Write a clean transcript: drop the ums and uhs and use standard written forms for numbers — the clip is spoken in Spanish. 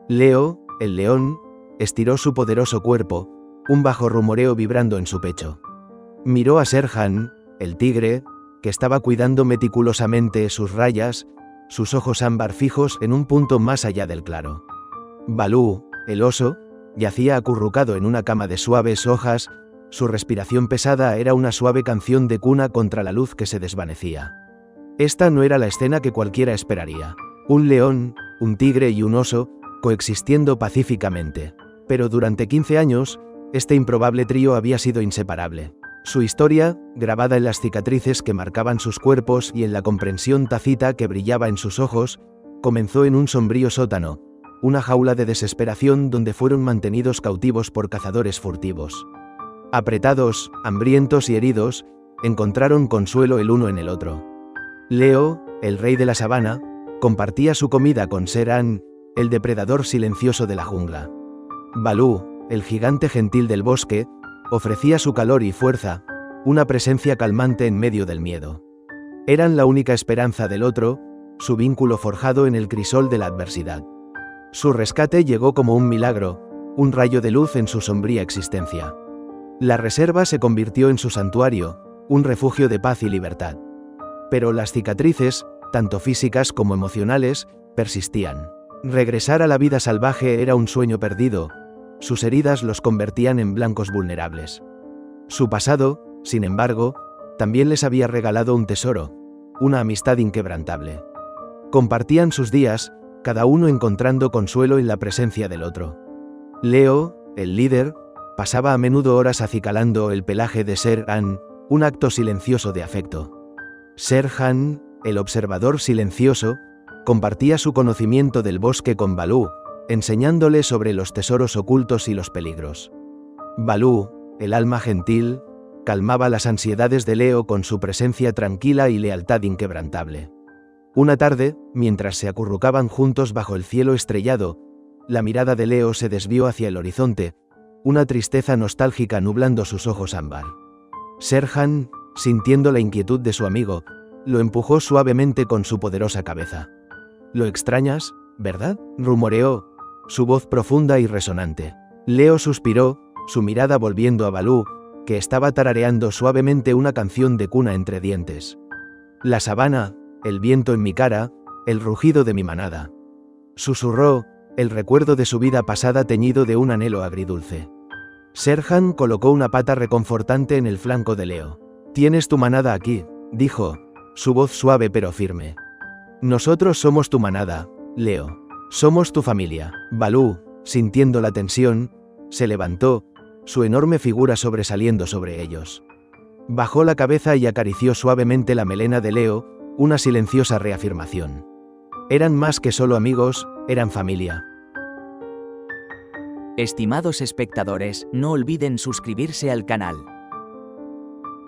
Leo, el león, estiró su poderoso cuerpo, un bajo rumoreo vibrando en su pecho. Miró a Serhan, el tigre, que estaba cuidando meticulosamente sus rayas, sus ojos ámbar fijos en un punto más allá del claro. Balú, el oso, yacía acurrucado en una cama de suaves hojas, su respiración pesada era una suave canción de cuna contra la luz que se desvanecía. Esta no era la escena que cualquiera esperaría. Un león, un tigre y un oso, coexistiendo pacíficamente. Pero durante 15 años, este improbable trío había sido inseparable. Su historia, grabada en las cicatrices que marcaban sus cuerpos y en la comprensión tácita que brillaba en sus ojos, comenzó en un sombrío sótano, una jaula de desesperación donde fueron mantenidos cautivos por cazadores furtivos. Apretados, hambrientos y heridos, encontraron consuelo el uno en el otro. Leo, el rey de la sabana, compartía su comida con Serhan, el depredador silencioso de la jungla. Balú, el gigante gentil del bosque, ofrecía su calor y fuerza, una presencia calmante en medio del miedo. Eran la única esperanza del otro, su vínculo forjado en el crisol de la adversidad. Su rescate llegó como un milagro, un rayo de luz en su sombría existencia. La reserva se convirtió en su santuario, un refugio de paz y libertad. Pero las cicatrices, tanto físicas como emocionales, persistían. Regresar a la vida salvaje era un sueño perdido, sus heridas los convertían en blancos vulnerables. Su pasado, sin embargo, también les había regalado un tesoro, una amistad inquebrantable. Compartían sus días, cada uno encontrando consuelo en la presencia del otro. Leo, el líder, pasaba a menudo horas acicalando el pelaje de Serhan, un acto silencioso de afecto. Serhan, el observador silencioso, compartía su conocimiento del bosque con Balú, enseñándole sobre los tesoros ocultos y los peligros. Balú, el alma gentil, calmaba las ansiedades de Leo con su presencia tranquila y lealtad inquebrantable. Una tarde, mientras se acurrucaban juntos bajo el cielo estrellado, la mirada de Leo se desvió hacia el horizonte, una tristeza nostálgica nublando sus ojos ámbar. Serhan, sintiendo la inquietud de su amigo, lo empujó suavemente con su poderosa cabeza. «¿Lo extrañas, verdad?», rumoreó, su voz profunda y resonante. Leo suspiró, su mirada volviendo a Balú, que estaba tarareando suavemente una canción de cuna entre dientes. «La sabana, el viento en mi cara, el rugido de mi manada», susurró, el recuerdo de su vida pasada teñido de un anhelo agridulce. Serhan colocó una pata reconfortante en el flanco de Leo. «Tienes tu manada aquí», dijo, su voz suave pero firme. «Nosotros somos tu manada, Leo. Somos tu familia». Balú, sintiendo la tensión, se levantó, su enorme figura sobresaliendo sobre ellos. Bajó la cabeza y acarició suavemente la melena de Leo, una silenciosa reafirmación. Eran más que solo amigos, eran familia. Estimados espectadores, no olviden suscribirse al canal.